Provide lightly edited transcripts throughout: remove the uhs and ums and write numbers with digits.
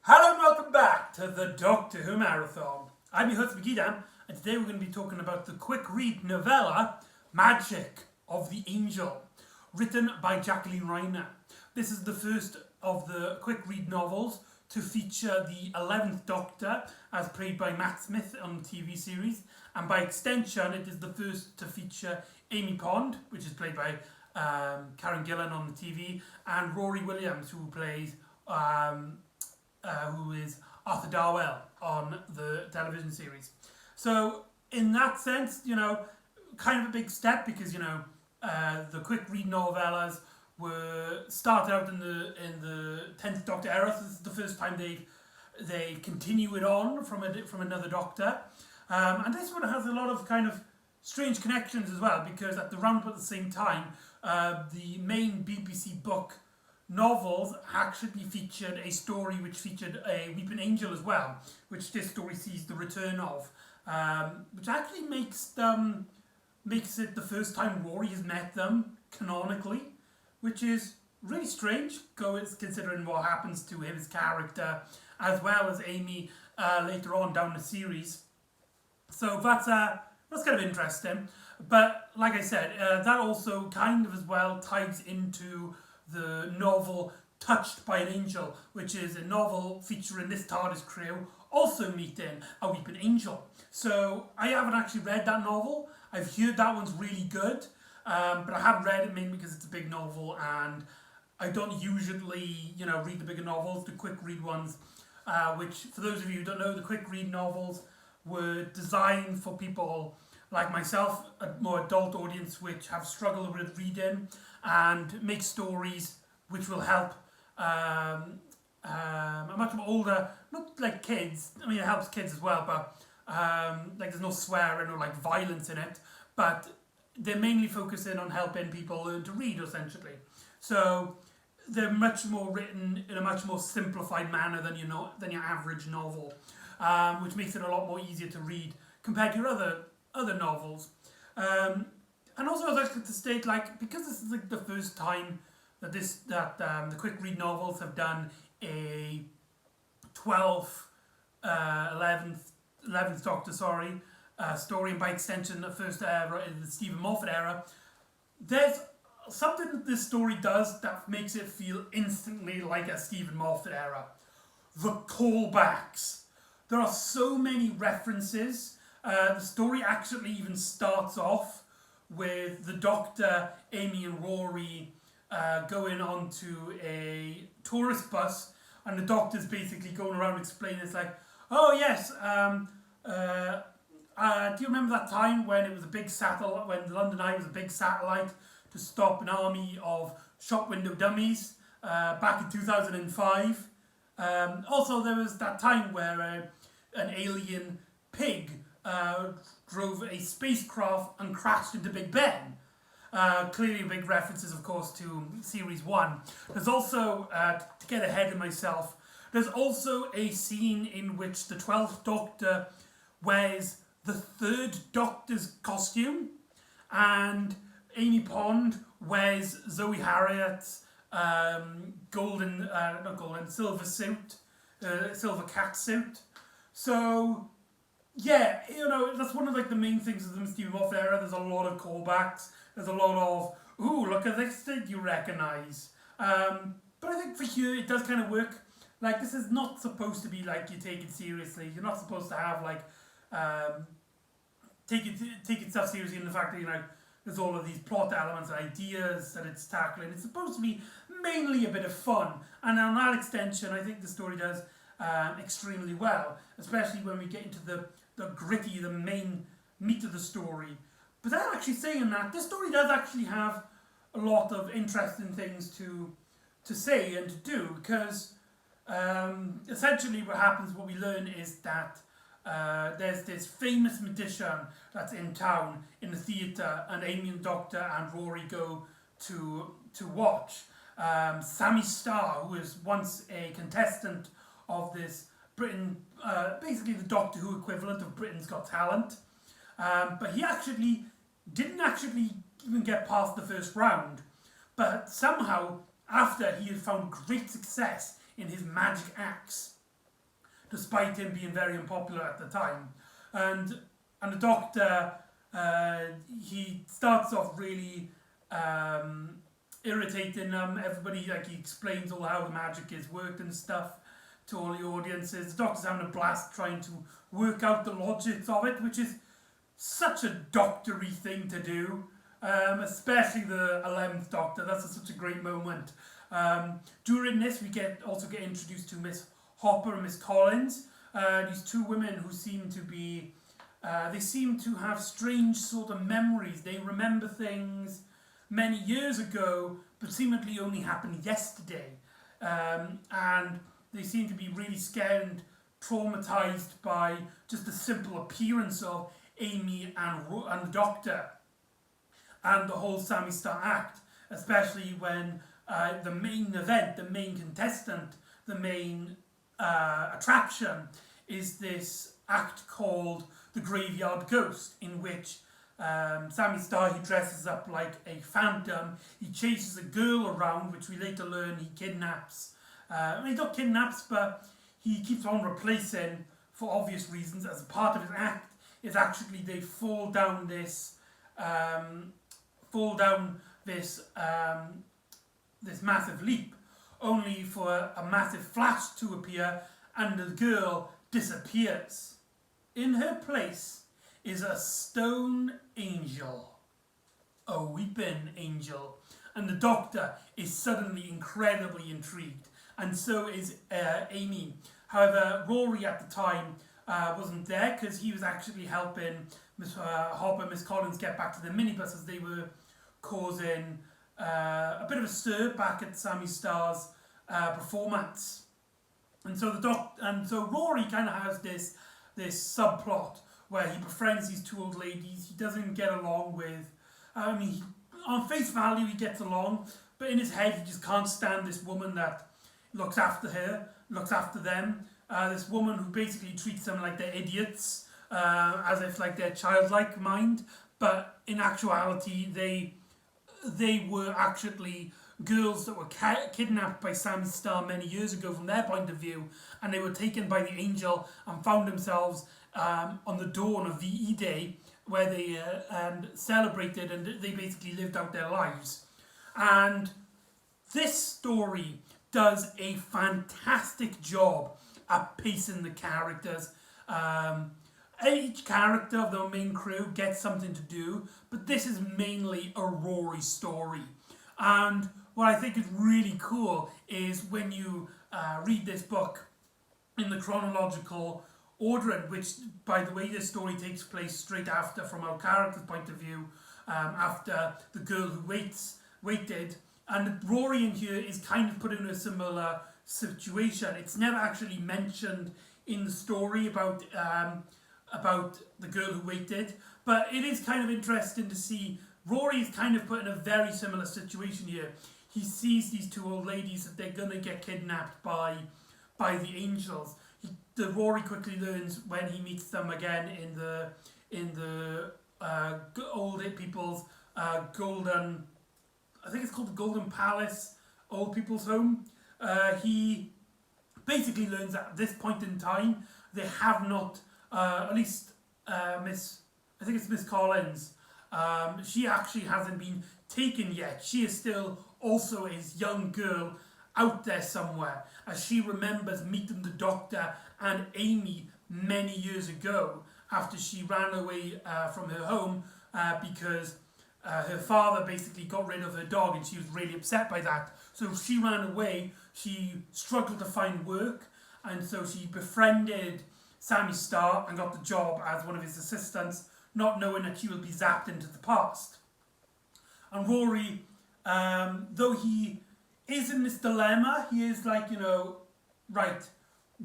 Hello and welcome back to the Doctor Who Marathon. I'm your host McEdam, and today we're going to be talking about the quick read novella Magic of the Angel, written by Jacqueline Reiner. This is the first of the quick read novels to feature the 11th Doctor as played by Matt Smith on the TV series, and by extension it is the first to feature Amy Pond, which is played by Karen Gillan on the TV, and Rory Williams, who plays who is Arthur Darwell on the television series. So in that sense, kind of a big step, because the quick read novellas were started out in the 10th Doctor era. So this is the first time they continue it on from another Doctor, and this one has a lot of kind of strange connections as well, because at the same time, the main BBC book novels actually featured a story which featured a weeping angel as well, which this story sees the return of, which actually makes it the first time Rory has met them canonically, which is really strange, considering what happens to his character as well as Amy later on down the series. So that's kind of interesting. But like I said, that also kind of as well ties into the novel Touched by an Angel, which is a novel featuring this TARDIS crew also meeting a weeping angel. So I haven't actually read that novel. I've heard that one's really good, but I haven't read it mainly because it's a big novel, and I don't usually, read the bigger novels, the quick read ones, which, for those of you who don't know, the quick read novels were designed for people like myself, a more adult audience which have struggled with reading, and make stories which will help a much more older, not like kids, I mean it helps kids as well, but like there's no swearing or like violence in it, but they're mainly focusing on helping people learn to read, essentially. So they're much more written in a much more simplified manner than your average novel, which makes it a lot more easier to read compared to your other novels. And also I'd like to state, because this is the first time that the quick read novels have done a 12th, 11th Doctor, story, and by extension the first era in the Stephen Moffat era, there's something that this story does that makes it feel instantly like a Stephen Moffat era. The callbacks. There are so many references. The story actually even starts off with the Doctor, Amy and Rory going onto a tourist bus, and the Doctor's basically going around explaining, it's like, oh yes, do you remember that time when it was a big satellite, when London Eye was a big satellite to stop an army of shop window dummies back in 2005? Also, there was that time where an alien pig drove a spacecraft and crashed into Big Ben. Clearly big references, of course, to Series 1. There's also, to get ahead of myself, there's also a scene in which the 12th Doctor wears the 3rd Doctor's costume, and Amy Pond wears Zoe Harriet's silver suit, silver cat suit. So yeah, that's one of the main things of the Stephen Moffat era. There's a lot of callbacks. There's a lot of, ooh, look at this thing you recognise. But I think for here it does kind of work. This is not supposed to be you take it seriously. You're not supposed to have take it stuff seriously in the fact that there's all of these plot elements and ideas that it's tackling. It's supposed to be mainly a bit of fun, and on that extension, I think the story does extremely well, especially when we get into the gritty, the main meat of the story. But then actually saying that, this story does actually have a lot of interesting things to say and to do, because essentially what we learn is that there's this famous magician that's in town in the theatre, and Amy and Doctor and Rory go to watch. Sammy Starr, who was once a contestant of this basically the Doctor Who equivalent of Britain's Got Talent, but he didn't even get past the first round. But somehow, after he had found great success in his magic acts, despite him being very unpopular at the time. And the Doctor, he starts off really irritating everybody. Like, he explains all how the magic is worked and stuff to all the audiences. The Doctor's having a blast trying to work out the logics of it, which is such a doctory thing to do, especially the 11th Doctor. That's such a great moment. During this, we also get introduced to Miss Hopper and Miss Collins. These two women who seem to be, they seem to have strange sort of memories. They remember things many years ago, but seemingly only happened yesterday. And they seem to be really scared and traumatized by just the simple appearance of Amy and the Doctor and the whole Sammy Star act, especially when the main event, the main contestant, the main attraction is this act called The Graveyard Ghost, in which Sammy Star, he dresses up like a phantom. He chases a girl around, which we later learn he kidnaps. He not kidnaps, but he keeps on replacing for obvious reasons. As a part of his act, is actually they fall down this massive leap, only for a massive flash to appear, and the girl disappears. In her place is a stone angel, a weeping angel, and the Doctor is suddenly incredibly intrigued, and so is Amy. However, Rory at the time wasn't there, because he was actually helping Miss Hopper and Miss Collins get back to the minibus, as they were causing a bit of a stir back at Sammy Starr's performance. And so Rory kind of has this subplot where he befriends these two old ladies. He doesn't get along with, on face value he gets along, but in his head he just can't stand this woman that looks after them. This woman who basically treats them like they're idiots, as if like they're childlike mind, but in actuality they were actually girls that were kidnapped by Sammy Star many years ago from their point of view, and they were taken by the angel and found themselves on the dawn of VE Day, where they celebrated, and they basically lived out their lives. And this story does a fantastic job at pacing the characters. Each character of the main crew gets something to do, but this is mainly a Rory story. And what I think is really cool is when you read this book in the chronological order, in which, by the way, this story takes place straight after, from our character's point of view, after the girl who waited. And Rory in here is kind of put in a similar situation. It's never actually mentioned in the story about the girl who waited, but it is kind of interesting to see Rory is kind of put in a very similar situation here. He sees these two old ladies that they're gonna get kidnapped by the angels. Rory quickly learns when he meets them again in the old people's golden, I think it's called the Golden Palace Old People's Home. He basically learns that at this point in time they have not, at least Miss Collins, she actually hasn't been taken yet. She is still also a young girl out there somewhere, as she remembers meeting the Doctor and Amy many years ago, after she ran away from her home because her father basically got rid of her dog, and she was really upset by that. So she ran away. She struggled to find work, and so she befriended Sammy Star and got the job as one of his assistants, not knowing that she would be zapped into the past. And Rory, though he is in this dilemma, he is like, right,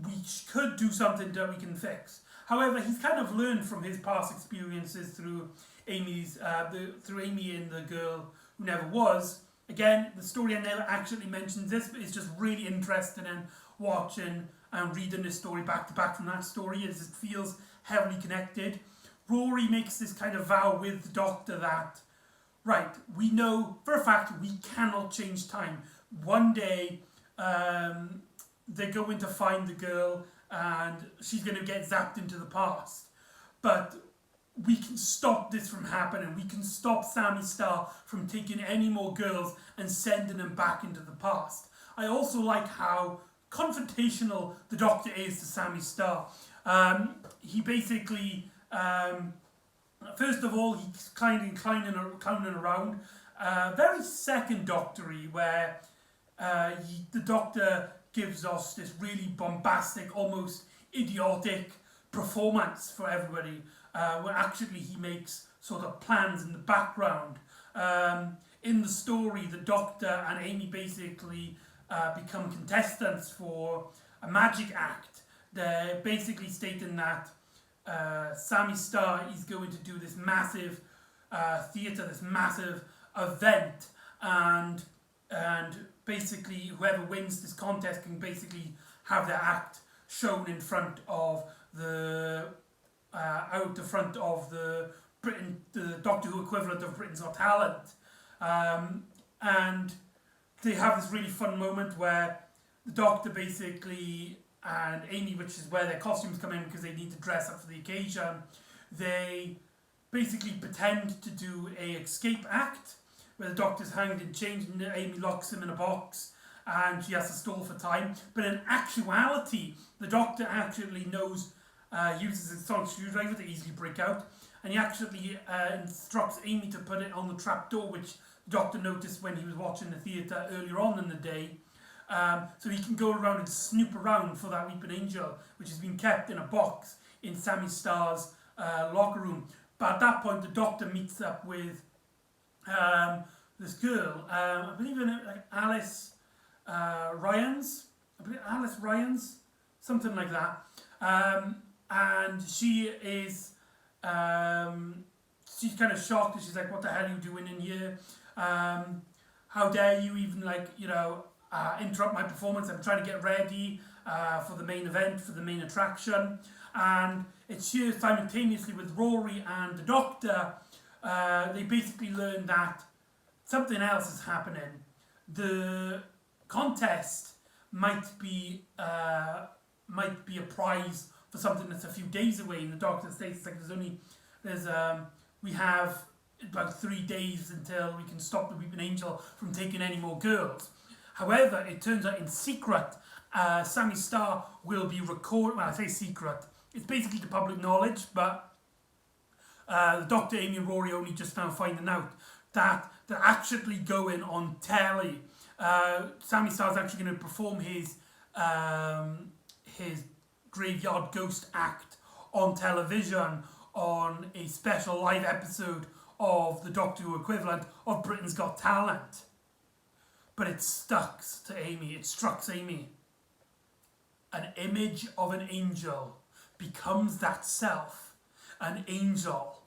we could do something that we can fix. However, he's kind of learned from his past experiences through Amy and the girl who never was. Again, the story never actually mentions this, but it's just really interesting in watching and reading this story back to back from that story, as it feels heavily connected. Rory makes this kind of vow with the Doctor that, right, we know for a fact we cannot change time. One day, the they're going to find the girl and she's going to get zapped into the past. But we can stop this from happening. We can stop Sammy Star from taking any more girls and sending them back into the past. I also like how confrontational the Doctor is to Sammy Star. He basically, first of all, he's kind of clowning around. Very second Doctor-y, where the Doctor gives us this really bombastic, almost idiotic performance for everybody, where actually he makes sort of plans in the background. In the story, the Doctor and Amy basically become contestants for a magic act. They're basically stating that Sammy Star is going to do this massive theatre, this massive event, and basically whoever wins this contest can basically have their act shown in front of the out the front of the Doctor Who equivalent of Britain's Got Talent, and they have this really fun moment where the Doctor basically and Amy, which is where their costumes come in because they need to dress up for the occasion, they basically pretend to do a escape act where the Doctor's hanged in chains and Amy locks him in a box and she has to stall for time. But in actuality, the Doctor actually uses his sonic screwdriver to easily break out, and he actually instructs Amy to put it on the trapdoor, which the Doctor noticed when he was watching the theatre earlier on in the day. So he can go around and snoop around for that Weeping Angel, which has been kept in a box in Sammy Starr's locker room. But at that point, the Doctor meets up with this girl, I believe in it, like Alice Ryans, something like that. And she is, she's kind of shocked, and she's like, "What the hell are you doing in here? How dare you even interrupt my performance? I'm trying to get ready for the main event, for the main attraction." And it's here simultaneously with Rory and the Doctor. They basically learn that something else is happening. The contest might be a prize for something that's a few days away. And the Doctor states we have about 3 days until we can stop the Weeping Angel from taking any more girls. However, it turns out in secret, Sammy Star will be recording. Well, I say secret. It's basically to public knowledge, but the Doctor, Amy and Rory only just now finding out that they're actually going on telly. Sammy Star's actually going to perform his Graveyard Ghost act on television on a special live episode of the Doctor Who equivalent of Britain's Got Talent. But it struck Amy. An image of an angel becomes that self, an angel.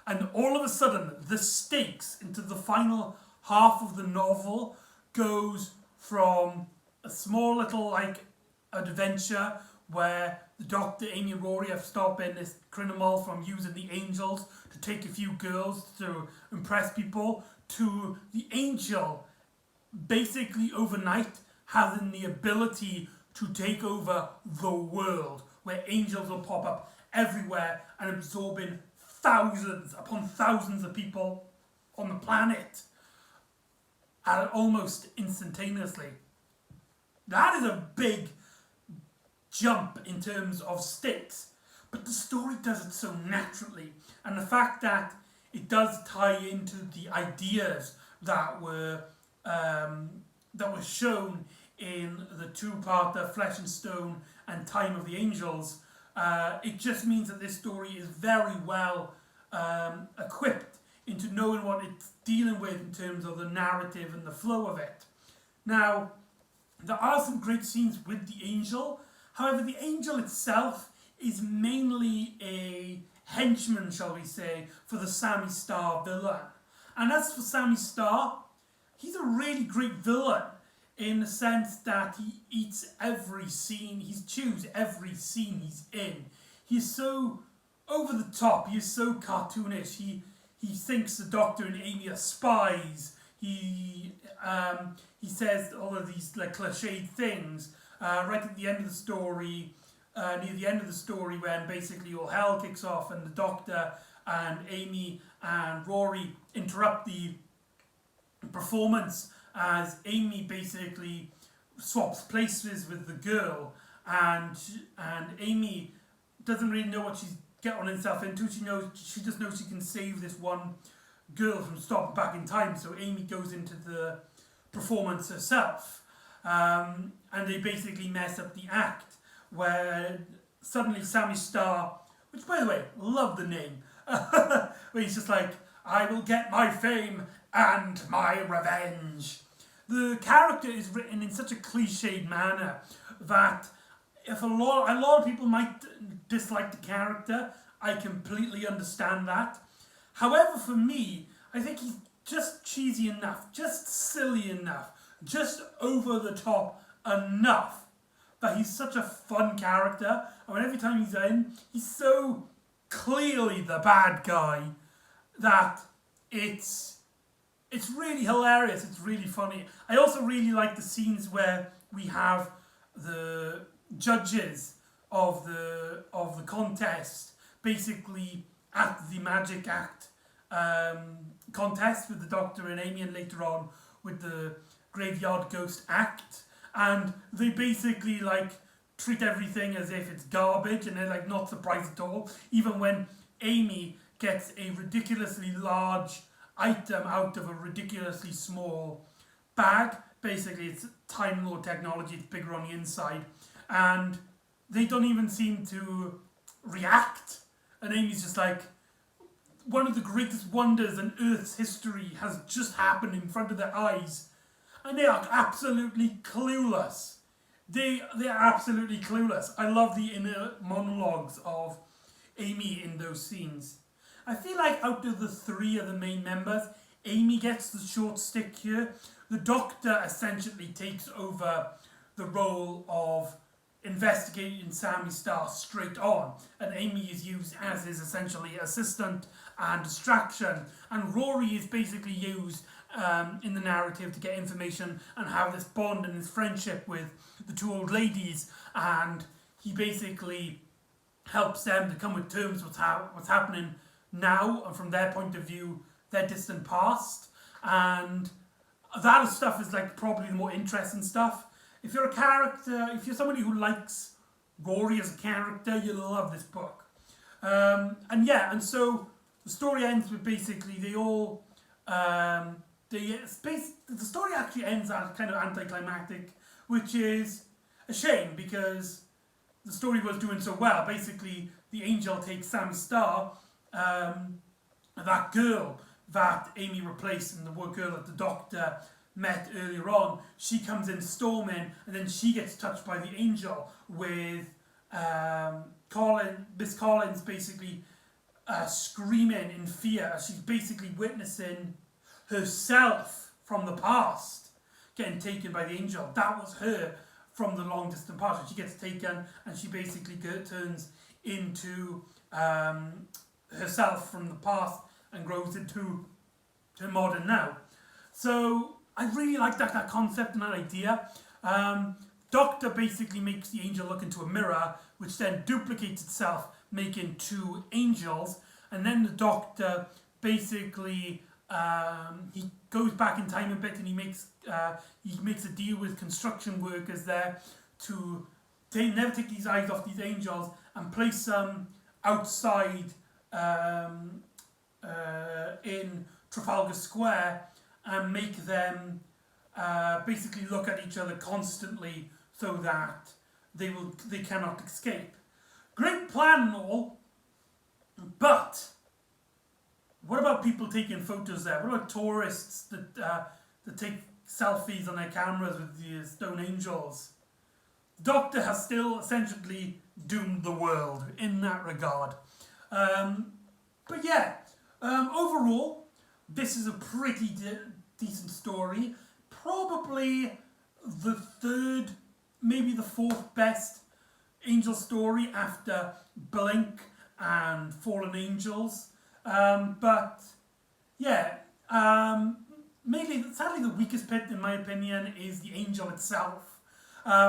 And all of a sudden, the stakes into the final half of the novel goes from a small little adventure where the Doctor, Amy and Rory have stopped this criminal from using the angels to take a few girls to impress people, to the angel basically overnight having the ability to take over the world, where angels will pop up everywhere and absorbing thousands upon thousands of people on the planet almost instantaneously. That is a big jump in terms of stakes, but the story does it so naturally, and the fact that it does tie into the ideas that were shown in the two-parter Flesh and Stone and Time of the Angels, it just means that this story is very well equipped into knowing what it's dealing with in terms of the narrative and the flow of it. Now, there are some great scenes with the angel. However, the angel itself is mainly a henchman, shall we say, for the Sammy Star villain. And as for Sammy Star, he's a really great villain in the sense that he eats every scene, he chews every scene he's in. He's so over the top, he is so cartoonish. He thinks the Doctor and Amy are spies. He says all of these cliched things. right at the end of the story, near the end of the story, when basically all hell kicks off and the Doctor and Amy and Rory interrupt the performance as Amy basically swaps places with the girl, and Amy doesn't really know what she's getting herself into. She just knows she can save this one girl from stopping back in time. So Amy goes into the performance herself, and they basically mess up the act where suddenly Sammy Starr, which by the way, love the name, where he's just like, I will get my fame and my revenge. The character is written in such a cliched manner that if a lot of people might dislike the character, I completely understand that. However, for me, I think he's just cheesy enough, just silly enough, just over the top enough that he's such a fun character. I mean, every time he's in, he's so clearly the bad guy that it's really hilarious. It's really funny. I also really like the scenes where we have the judges of the contest basically at the Magic Act contest with the Doctor and Amy, and later on with the Graveyard Ghost Act, and they basically like treat everything as if it's garbage, and they're like not surprised at all, even when Amy gets a ridiculously large item out of a ridiculously small bag. Basically, it's Time Lord technology, it's bigger on the inside, and they don't even seem to react. And Amy's just like, one of the greatest wonders in Earth's history has just happened in front of their eyes, and they are absolutely clueless. They are absolutely clueless. I love the inner monologues of Amy in those scenes. I feel like out of the three of the main members, Amy gets the short stick here. The Doctor essentially takes over the role of investigating Sammy Starr straight on, and Amy is used as his essentially assistant and distraction, and Rory is basically used in the narrative to get information and have this bond and this friendship with the two old ladies, and he basically helps them to come with terms with what's happening now, and from their point of view, their distant past. And that stuff is like probably the more interesting stuff. If you're a character, if you're somebody who likes Rory as a character, you'll love this book. And so the story ends with basically the story actually ends as kind of anticlimactic, which is a shame because the story was doing so well. Basically, the Angel takes Sammy Starr, that girl that Amy replaced, and the girl that the Doctor met earlier on. She comes in storming, and then she gets touched by the Angel with Miss Collins basically screaming in fear as she's basically witnessing herself from the past getting taken by the Angel. That was her from the long distant past. And she gets taken, and she basically turns into herself from the past and grows into modern now. So I really like that concept and that idea. Doctor basically makes the Angel look into a mirror, which then duplicates itself, making two angels. And then the Doctor basically he goes back in time a bit, and he makes a deal with construction workers there to never take these eyes off these angels and place them outside in Trafalgar Square, and make them basically look at each other constantly so that they cannot escape. Great plan and all, but what about people taking photos there? What about tourists that take selfies on their cameras with the stone angels? The Doctor has still essentially doomed the world in that regard. But yeah, overall, this is a pretty decent story. Probably the third, maybe the fourth best Angel story after Blink and Fallen Angels. But yeah, sadly the weakest bit in my opinion is the Angel itself.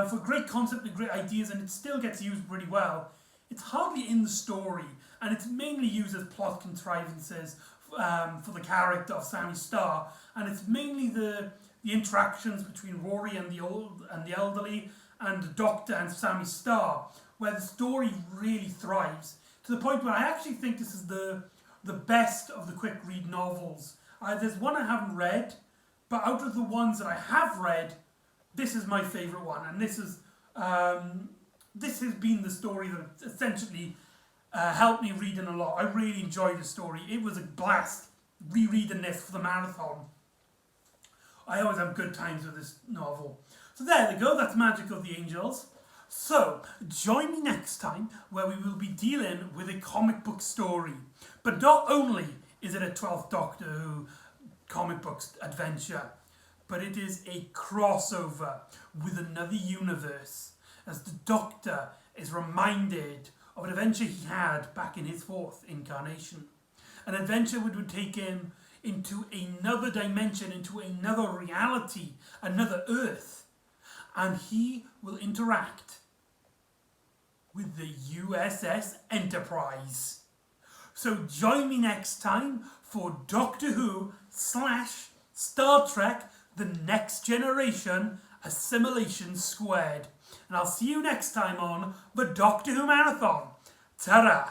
for great concept and great ideas, and it still gets used pretty well. It's hardly in the story, and it's mainly used as plot contrivances for the character of Sammy Starr, and it's mainly the interactions between Rory and the elderly, and the Doctor and Sammy Starr, where the story really thrives to the point where I actually think this is the best of the quick read novels. There's one I haven't read, but out of the ones that I have read, this is my favourite one, and this has been the story that essentially helped me reading a lot. I really enjoyed the story. It was a blast rereading this for the marathon. I always have good times with this novel. So there we go, that's Magic of the Angels. So, join me next time where we will be dealing with a comic book story. But not only is it a 12th Doctor Who comic book adventure, but it is a crossover with another universe, as the Doctor is reminded of an adventure he had back in his 4th incarnation. An adventure which would take him into another dimension, into another reality, another Earth. And he will interact with the USS Enterprise. So join me next time for Doctor Who / Star Trek The Next Generation Assimilation Squared. And I'll see you next time on the Doctor Who Marathon. Ta-ra!